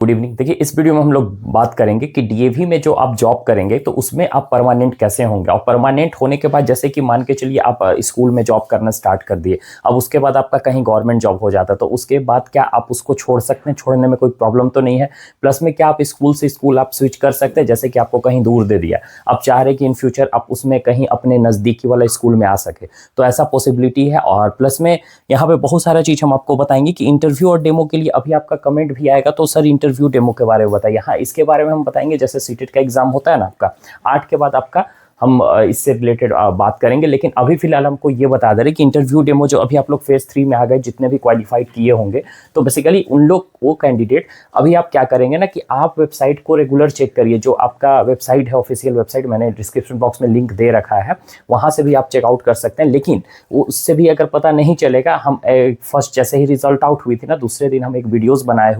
Good evening. देखिए, इस video में हम लोग बात करेंगे कि डीएवी में जो आप जॉब करेंगे तो उसमें आप परमानेंट कैसे होंगे। और परमानेंट होने के बाद जैसे कि मान के चलिए आप स्कूल में जॉब करना स्टार्ट कर दिए, अब उसके बाद आपका कहीं गवर्नमेंट जॉब हो जाता है तो उसके बाद क्या आप उसको छोड़ सकते हैं? छोड़ने में कोई प्रॉब्लम तो नहीं है। प्लस में क्या आप स्कूल से स्कूल आप स्विच कर सकते हैं, जैसे कि आपको कहीं दूर दे दिया, आप चाह रहे कि इन फ्यूचर आप उसमें कहीं अपने नज़दीकी वाला स्कूल में आ सके, तो ऐसा पॉसिबिलिटी है। और प्लस में यहाँ पे बहुत सारा चीज़ हम आपको बताएंगे कि इंटरव्यू और डेमो के लिए अभी आपका कमेंट भी आएगा, तो सर इंटरव्यू डेमो के बारे में बताइए। हाँ, इसके बारे में हम बताएंगे। जैसे सीटेट का एग्जाम होता है ना आपका 8 के बाद, आपका हम इससे रिलेटेड बात करेंगे। लेकिन अभी फिलहाल हमको ये बता दे रहे कि इंटरव्यू डेमो जो अभी आप लोग फेज 3 में आ गए, जितने भी क्वालिफाइड किए होंगे, तो बेसिकली उन लोग वो कैंडिडेट अभी आप क्या करेंगे ना कि आप वेबसाइट को रेगुलर चेक करिए। जो आपका वेबसाइट है, ऑफिशियल वेबसाइट, मैंने डिस्क्रिप्शन बॉक्स में लिंक दे रखा है, वहाँ से भी आप चेकआउट कर सकते हैं। लेकिन वो उससे भी अगर पता नहीं चलेगा, हम फर्स्ट जैसे ही रिजल्ट आउट हुई थी ना, दूसरे दिन हम एक वीडियो बनाए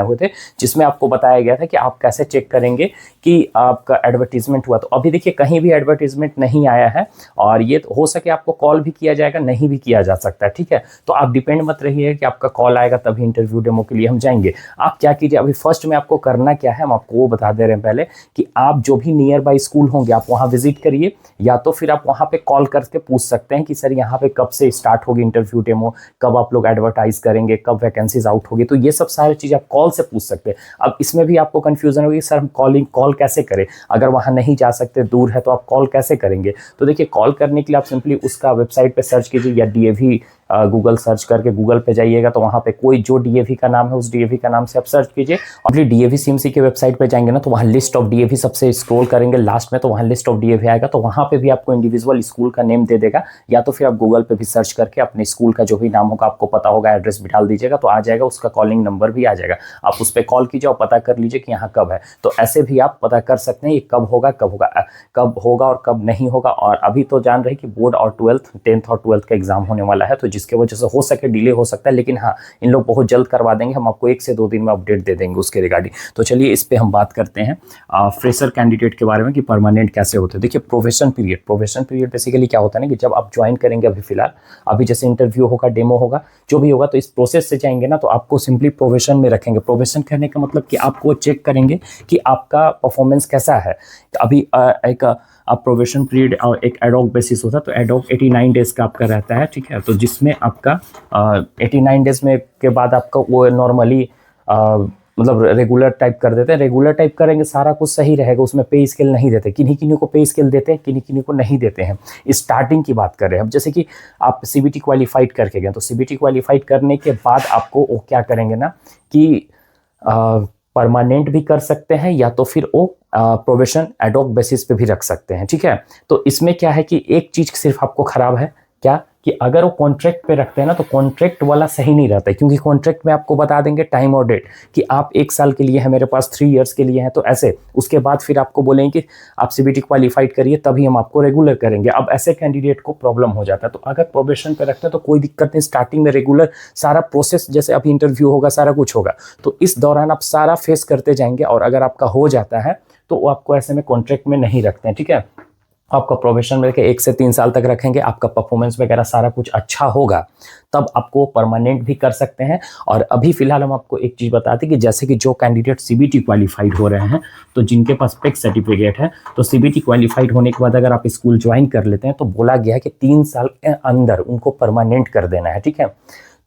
हुए थे जिसमें आपको बताया गया था कि आप कैसे चेक करेंगे कि आपका एडवर्टीजमेंट हुआ। तो अभी देखिए कहीं भी एडवर्टीजमेंट नहीं आया है, और ये हो सके आपको कॉल भी किया जाएगा, नहीं भी किया जा सकता है, ठीक है। तो आप डिपेंड मत रहिए कि आपका कॉल आएगा तभी इंटरव्यू डेमो के लिए हम जाएंगे। आप क्या कीजिए, अभी फर्स्ट में आपको करना क्या है हम आपको वो बता दे रहे हैं पहले, कि आप जो भी नियर बाई स्कूल होंगे आप वहाँ विजिट करिए, या तो फिर आप वहाँ पे कॉल करके पूछ सकते हैं कि सर यहाँ पे कब से स्टार्ट होगी इंटरव्यू डेमो, कब आप लोग एडवर्टाइज करेंगे, कब वैकेंसीज आउट होगी। तो ये सब सारी चीज़ आप कॉल से पूछ सकते हैं। अब इसमें भी आपको कंफ्यूजन होगी, सर हम कॉल कैसे करें, अगर वहाँ नहीं जा सकते, दूर है, तो आप कॉल कैसे करेंगे। तो देखिए, कॉल करने के लिए आप सिंपली उसका वेबसाइट पे सर्च कीजिए, या डीएवी गूगल सर्च करके गूगल पे जाइएगा, तो वहाँ पे कोई जो डीएवी का नाम है उस डीएवी का नाम से आप सर्च कीजिए। और डीएवी सीएमसी के वेबसाइट पे जाएंगे ना, तो वहाँ लिस्ट ऑफ डीएवी, सबसे स्क्रॉल करेंगे लास्ट में तो वहाँ लिस्ट ऑफ डीएवी आएगा, तो वहाँ पे भी आपको इंडिविजुअल स्कूल का नेम दे देगा। या तो फिर आप गूगल पे भी सर्च करके अपने स्कूल का जो भी नाम होगा, आपको पता होगा, एड्रेस भी डाल दीजिएगा तो आ जाएगा, उसका कॉलिंग नंबर भी आ जाएगा। आप उस पर कॉल कीजिए और पता कर लीजिए कि यहाँ कब है। तो ऐसे भी आप पता कर सकते हैं ये कब होगा और कब नहीं होगा। और अभी तो जान रहे कि बोर्ड और 10th और 12th का एग्जाम होने वाला है, तो जिसके वजह से हो सके डिले हो सकता है, लेकिन हाँ, इन लोग बहुत जल्द करवा देंगे। हम आपको 1 से 2 दिन में अपडेट दे देंगे उसके रिगार्डिंग। तो चलिए इस पे हम बात करते हैं फ्रेशर कैंडिडेट के बारे में कि परमानेंट कैसे होते हैं। देखिए, प्रोबेशन पीरियड बेसिकली क्या होता है ना, कि जब आप ज्वाइन करेंगे, अभी फिलहाल अभी जैसे इंटरव्यू होगा, डेमो होगा, जो भी होगा, तो इस प्रोसेस से जाएंगे ना, तो आपको सिंपली प्रोबेशन में रखेंगे। प्रोबेशन कहने का मतलब कि आपको चेक करेंगे कि आपका परफॉर्मेंस कैसा है। अभी एक आप प्रोबेशन पीरियड और एक एडॉक बेसिस होता है, तो एडॉक 89 डेज का आपका रहता है, ठीक है। तो जिसमें आपका 89 डेज में के बाद आपका वो नॉर्मली मतलब रेगुलर टाइप कर देते हैं। रेगुलर टाइप करेंगे, सारा कुछ सही रहेगा, उसमें पे स्केल नहीं देते। किन्हीं किन्हीं को पे स्केल देते हैं, किन्हीं किन्हीं को नहीं देते हैं। स्टार्टिंग की बात कर रहे हैं हम, जैसे कि आप सीबीटी क्वालिफाइड करके गए, तो सीबीटी क्वालिफाइड करने के बाद आपको वो क्या करेंगे ना कि परमानेंट भी कर सकते हैं, या तो फिर वो प्रोबेशन एडॉक बेसिस पे भी रख सकते हैं, ठीक है। तो इसमें क्या है कि एक चीज सिर्फ आपको खराब है, क्या कि अगर वो कॉन्ट्रैक्ट पे रखते हैं ना, तो कॉन्ट्रैक्ट वाला सही नहीं रहता है, क्योंकि कॉन्ट्रैक्ट में आपको बता देंगे टाइम और डेट कि आप 1 साल के लिए है, मेरे पास 3 इयर्स के लिए है, तो ऐसे उसके बाद फिर आपको बोलेंगे कि आप सीबीटी क्वालिफाइड करिए तभी हम आपको रेगुलर करेंगे। अब ऐसे कैंडिडेट को प्रॉब्लम हो जाता है। तो अगर प्रोबेशन पे रखते हैं तो कोई दिक्कत नहीं, स्टार्टिंग में रेगुलर सारा प्रोसेस, जैसे अभी इंटरव्यू होगा, सारा कुछ होगा, तो इस दौरान आप सारा फेस करते जाएंगे। और अगर आपका हो जाता है तो वो आपको ऐसे में कॉन्ट्रैक्ट में नहीं रखते हैं, ठीक है। आपका प्रोबेशन में 1 से 3 साल तक रखेंगे, आपका परफॉर्मेंस वगैरह सारा कुछ अच्छा होगा, तब आपको परमानेंट भी कर सकते हैं। और अभी फिलहाल हम आपको एक चीज़ बताते हैं कि जैसे कि जो कैंडिडेट सीबीटी क्वालिफाइड हो रहे हैं, तो जिनके पास पेक सर्टिफिकेट है, तो सीबीटी क्वालिफाइड होने के बाद अगर आप स्कूल ज्वाइन कर लेते हैं, तो बोला गया है कि 3 साल के अंदर उनको परमानेंट कर देना है, ठीक है।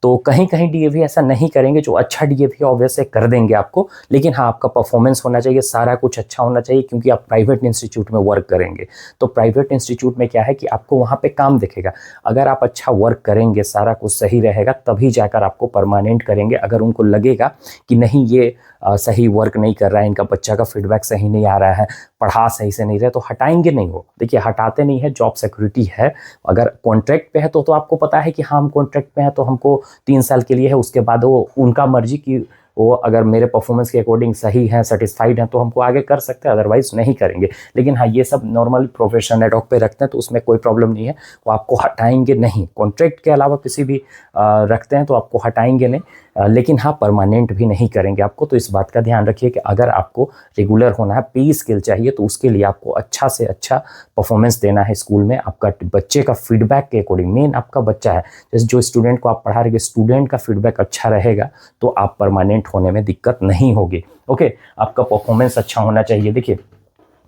तो कहीं कहीं डीएवी ऐसा नहीं करेंगे, जो अच्छा डीएवी ऑब्वियसली कर देंगे आपको, लेकिन हाँ, आपका परफॉर्मेंस होना चाहिए, सारा कुछ अच्छा होना चाहिए, क्योंकि आप प्राइवेट इंस्टीट्यूट में वर्क करेंगे। तो प्राइवेट इंस्टीट्यूट में क्या है कि आपको वहाँ पे काम दिखेगा। अगर आप अच्छा वर्क करेंगे, सारा कुछ सही रहेगा, तभी जाकर आपको परमानेंट करेंगे। अगर उनको लगेगा कि नहीं, ये सही वर्क नहीं कर रहा है, इनका बच्चा का फीडबैक सही नहीं आ रहा है, पढ़ा सही से नहीं रहे, तो हटाएंगे नहीं। हो देखिए, हटाते नहीं है, जॉब सिक्योरिटी है। अगर कॉन्ट्रैक्ट पे है तो आपको पता है कि हाँ, हम कॉन्ट्रैक्ट पे हैं, तो हमको 3 साल के लिए है, उसके बाद वो उनका मर्जी की वो अगर मेरे परफॉर्मेंस के अकॉर्डिंग सही है, सेटिस्फाइड है, तो हमको आगे कर सकते हैं, अदरवाइज नहीं करेंगे। लेकिन हाँ, ये सब नॉर्मल प्रोफेशन एडॉक पे रखते हैं, तो उसमें कोई प्रॉब्लम नहीं है, वो आपको हटाएंगे नहीं। कॉन्ट्रैक्ट के अलावा किसी भी रखते हैं तो आपको हटाएंगे नहीं। लेकिन हाँ परमानेंट भी नहीं करेंगे आपको। तो इस बात का ध्यान रखिए कि अगर आपको रेगुलर होना है, पे स्केल चाहिए, तो उसके लिए आपको अच्छा से अच्छा परफॉर्मेंस देना है स्कूल में। आपका बच्चे का फीडबैक के अकॉर्डिंग, मेन आपका बच्चा है, जैसे जो स्टूडेंट को आप पढ़ा रहे, स्टूडेंट का फीडबैक अच्छा रहेगा तो आप परमानेंट होने में दिक्कत नहीं होगी। ओके, आपका परफॉर्मेंस अच्छा होना चाहिए। देखिए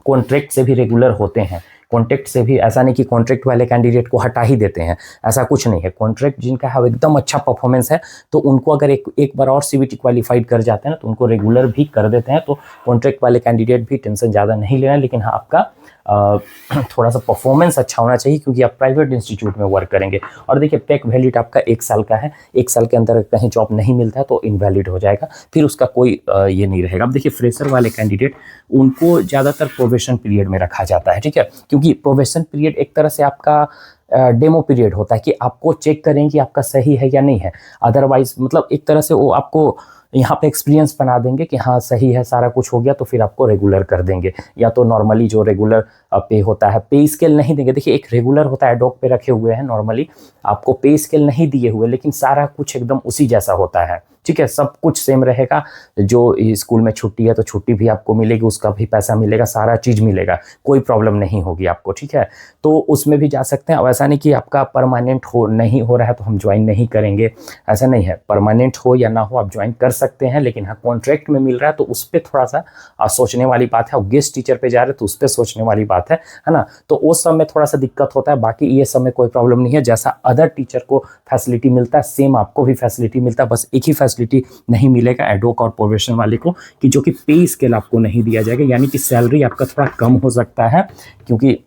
कॉन्ट्रैक्ट से भी रेगुलर होते हैं, कॉन्ट्रैक्ट से भी ऐसा नहीं कि कॉन्ट्रैक्ट वाले कैंडिडेट को हटा ही देते हैं, ऐसा कुछ नहीं है। कॉन्ट्रैक्ट जिनका है एकदम अच्छा परफॉर्मेंस है तो उनको अगर एक बार और सीबीटी क्वालिफाइड कर जाते हैं ना तो उनको रेगुलर भी कर देते हैं। तो कॉन्ट्रैक्ट वाले कैंडिडेट भी टेंशन ज़्यादा नहीं लेना, लेकिन हाँ आपका थोड़ा सा परफॉर्मेंस अच्छा होना चाहिए क्योंकि आप प्राइवेट इंस्टीट्यूट में वर्क करेंगे। और देखिए पैक वैलिड आपका 1 साल का है, 1 साल के अंदर कहीं जॉब नहीं मिलता है तो इनवैलिड हो जाएगा, फिर उसका कोई ये नहीं रहेगा। अब देखिए फ्रेशर वाले कैंडिडेट, उनको ज़्यादातर प्रोबेशन पीरियड में रखा जाता है, ठीक है, क्योंकि प्रोबेशन पीरियड एक तरह से आपका डेमो पीरियड होता है कि आपको चेक करें कि आपका सही है या नहीं है। अदरवाइज मतलब एक तरह से वो आपको यहाँ पे एक्सपीरियंस बना देंगे कि हाँ सही है, सारा कुछ हो गया, तो फिर आपको रेगुलर कर देंगे। या तो नॉर्मली जो रेगुलर पे होता है, पे स्केल नहीं देंगे। देखिए एक रेगुलर होता है, एडॉक पे रखे हुए हैं, नॉर्मली आपको पे स्केल नहीं दिए हुए, लेकिन सारा कुछ एकदम उसी जैसा होता है, ठीक है, सब कुछ सेम रहेगा। जो स्कूल में छुट्टी है तो छुट्टी भी आपको मिलेगी, उसका भी पैसा मिलेगा, सारा चीज़ मिलेगा, कोई प्रॉब्लम नहीं होगी आपको, ठीक है। तो उसमें भी जा सकते हैं। अब ऐसा नहीं कि आपका परमानेंट हो नहीं हो रहा है तो हम ज्वाइन नहीं करेंगे, ऐसा नहीं है। परमानेंट हो या ना हो आप ज्वाइन कर सकते हैं, लेकिन हाँ कॉन्ट्रैक्ट में मिल रहा है तो उस पर थोड़ा सा सोचने वाली बात है। और गेस्ट टीचर पे जा रहे हैं तो उस पर सोचने वाली बात है ना। तो उस समय थोड़ा सा दिक्कत होता है, बाकी ये समय कोई प्रॉब्लम नहीं है। जैसा अदर टीचर को फैसिलिटी मिलता है सेम आपको भी फैसिलिटी मिलता है, बस एक ही फैसिलिटी नहीं मिलेगा एडोक और प्रोबेशन वाले को, कि जो कि पे स्केल आपको नहीं दिया जाएगा, यानी कि सैलरी आपका थोड़ा कम हो सकता है, क्योंकि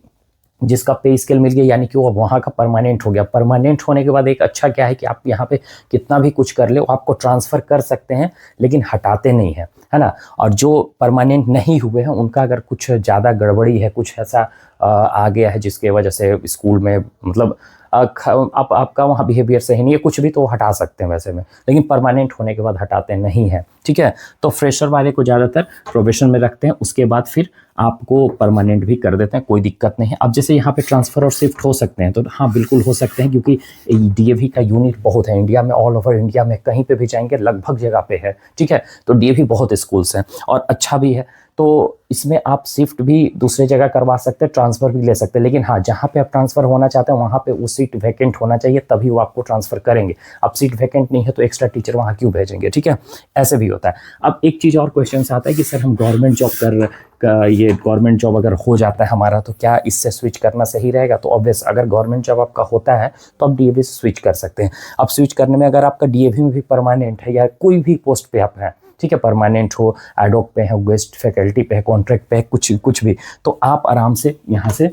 जिसका पे स्केल मिल गया यानी कि वो वहाँ का परमानेंट हो गया। परमानेंट होने के बाद एक अच्छा क्या है कि आप यहाँ पे कितना भी कुछ कर ले, वो आपको ट्रांसफ़र कर सकते हैं लेकिन हटाते नहीं हैं, है ना। और जो परमानेंट नहीं हुए हैं उनका अगर कुछ ज़्यादा गड़बड़ी है, कुछ ऐसा आ गया है जिसके वजह से स्कूल में मतलब आपका वहाँ बिहेवियर सही नहीं है कुछ भी, तो हटा सकते हैं वैसे में, लेकिन परमानेंट होने के बाद हटाते नहीं हैं, ठीक है। तो फ्रेशर वाले को ज़्यादातर प्रोबेशन में रखते हैं, उसके बाद फिर आपको परमानेंट भी कर देते हैं, कोई दिक्कत नहीं है। अब जैसे यहाँ पे ट्रांसफ़र और शिफ्ट हो सकते हैं, तो हाँ बिल्कुल हो सकते हैं, क्योंकि डीएवी का यूनिट बहुत है इंडिया में, ऑल ओवर इंडिया में कहीं पे भी जाएंगे लगभग जगह पे है, ठीक है। तो डीएवी बहुत स्कूल्स हैं और अच्छा भी है, तो इसमें आप शिफ्ट भी दूसरे जगह करवा सकते हैं, ट्रांसफ़र भी ले सकते हैं। लेकिन हाँ जहाँ पे आप ट्रांसफ़र होना चाहते हैं वहाँ पे वो सीट वैकेंट होना चाहिए, तभी वो आपको ट्रांसफ़र करेंगे। अब सीट वैकेंट नहीं है तो एक्स्ट्रा टीचर वहाँ क्यों भेजेंगे, ठीक है, ऐसे भी होता है। अब एक चीज़ और क्वेश्चन आता है कि सर हम गवर्नमेंट जॉब ये गवर्नमेंट जॉब अगर हो जाता है हमारा तो क्या इससे स्विच करना सही रहेगा? तो ऑब्वियस अगर गवर्नमेंट जॉब आपका होता है तो आप डीएवी से स्विच कर सकते हैं। अब स्विच करने में अगर आपका डीएवी में भी परमानेंट है या कोई भी पोस्ट पे आप हैं, ठीक है, परमानेंट हो, एडोक पे है, गेस्ट फैकल्टी पे है, कॉन्ट्रैक्ट पे है, कुछ भी, तो आप आराम से यहाँ से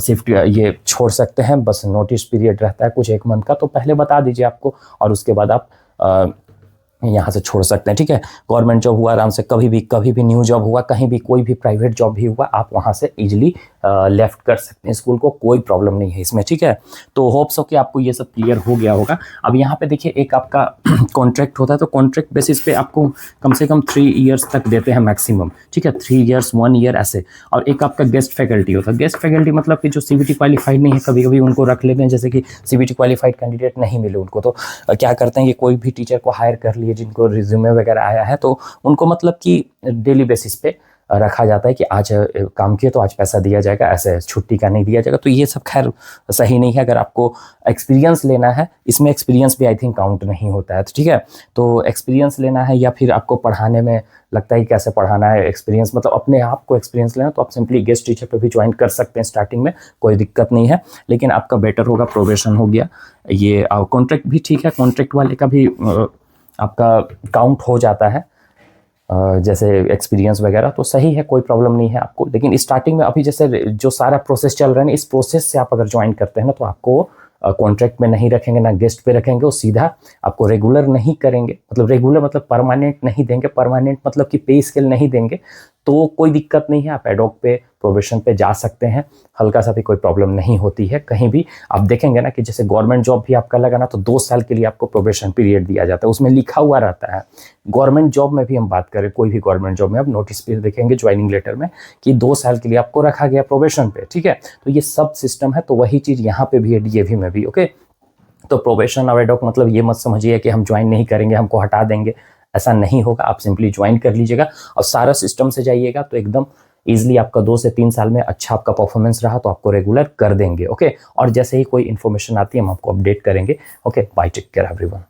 शिफ्ट ये छोड़ सकते हैं। बस नोटिस पीरियड रहता है कुछ 1 मंथ का, तो पहले बता दीजिए आपको और उसके बाद आप यहाँ से छोड़ सकते हैं, ठीक है। गवर्नमेंट जॉब हुआ आराम से, कभी भी न्यू जॉब हुआ, कहीं भी कोई भी प्राइवेट जॉब भी हुआ, आप वहाँ से इजीली लेफ्ट कर सकते हैं स्कूल को, कोई प्रॉब्लम नहीं है इसमें, ठीक है। तो होप सो कि आपको ये सब क्लियर हो गया होगा। अब यहाँ पे देखिए एक आपका कॉन्ट्रैक्ट होता है, तो कॉन्ट्रैक्ट बेसिस पे आपको कम से कम 3 इयर्स तक देते हैं मैक्सिमम, ठीक है, 3 इयर्स 1 ईयर ऐसे। और एक आपका गेस्ट फैकल्टी होता है। गेस्ट फैकल्टी मतलब कि जो सीबीटी क्वालिफाइड नहीं है, कभी कभी उनको रख लेते हैं, जैसे कि सीबीटी क्वालिफाइड कैंडिडेट नहीं मिले उनको, तो क्या करते हैं कि कोई भी टीचर को हायर कर लिए जिनको रिज्यूमे वगैरह आया है, तो उनको मतलब कि डेली बेसिस पे रखा जाता है कि आज काम किए तो आज पैसा दिया जाएगा, ऐसे छुट्टी का नहीं दिया जाएगा। तो ये सब खैर सही नहीं है। अगर आपको एक्सपीरियंस लेना है, इसमें एक्सपीरियंस भी आई थिंक काउंट नहीं होता है, तो ठीक है। तो एक्सपीरियंस लेना है या फिर आपको पढ़ाने में लगता है कि कैसे पढ़ाना है, एक्सपीरियंस मतलब अपने आप को एक्सपीरियंस लेना, तो आप सिंपली गेस्ट टीचर पे भी ज्वाइन कर सकते हैं स्टार्टिंग में, कोई दिक्कत नहीं है। लेकिन आपका बेटर होगा प्रोबेशन हो गया, ये कॉन्ट्रैक्ट भी ठीक है, कॉन्ट्रैक्ट वाले का भी आपका काउंट हो जाता है जैसे एक्सपीरियंस वगैरह, तो सही है, कोई प्रॉब्लम नहीं है आपको। लेकिन स्टार्टिंग में अभी जैसे जो सारा प्रोसेस चल रहा है ना, इस प्रोसेस से आप अगर ज्वाइन करते हैं ना, तो आपको कॉन्ट्रैक्ट में नहीं रखेंगे, ना गेस्ट पे रखेंगे, वो सीधा आपको रेगुलर नहीं करेंगे। मतलब रेगुलर मतलब परमानेंट नहीं देंगे, परमानेंट मतलब कि पे स्केल नहीं देंगे, तो कोई दिक्कत नहीं है, आप एडोक पे प्रोबेशन पे जा सकते हैं, हल्का सा भी कोई प्रॉब्लम नहीं होती है कहीं भी। आप देखेंगे ना कि जैसे गवर्नमेंट जॉब भी आपका लगा ना, तो 2 साल के लिए आपको प्रोबेशन पीरियड दिया जाता है, उसमें लिखा हुआ रहता है। गवर्नमेंट जॉब में भी हम बात करें, कोई भी गवर्नमेंट जॉब में आप नोटिस पीरियड देखेंगे ज्वाइनिंग लेटर में कि 2 साल के लिए आपको रखा गया प्रोबेशन पे, ठीक है। तो ये सब सिस्टम है, तो वही चीज़ यहाँ पे भी है, डीएवी में भी, ओके। तो प्रोबेशन और एडॉक मतलब ये मत समझिए कि हम ज्वाइन नहीं करेंगे, हमको हटा देंगे, ऐसा नहीं होगा। आप सिंपली ज्वाइन कर लीजिएगा और सारा सिस्टम से जाइएगा तो एकदम ईजिली आपका 2 से 3 साल में अच्छा आपका परफॉर्मेंस रहा तो आपको रेगुलर कर देंगे। ओके, और जैसे ही कोई इन्फॉर्मेशन आती है हम आपको अपडेट करेंगे। Okay, bye, take care everyone.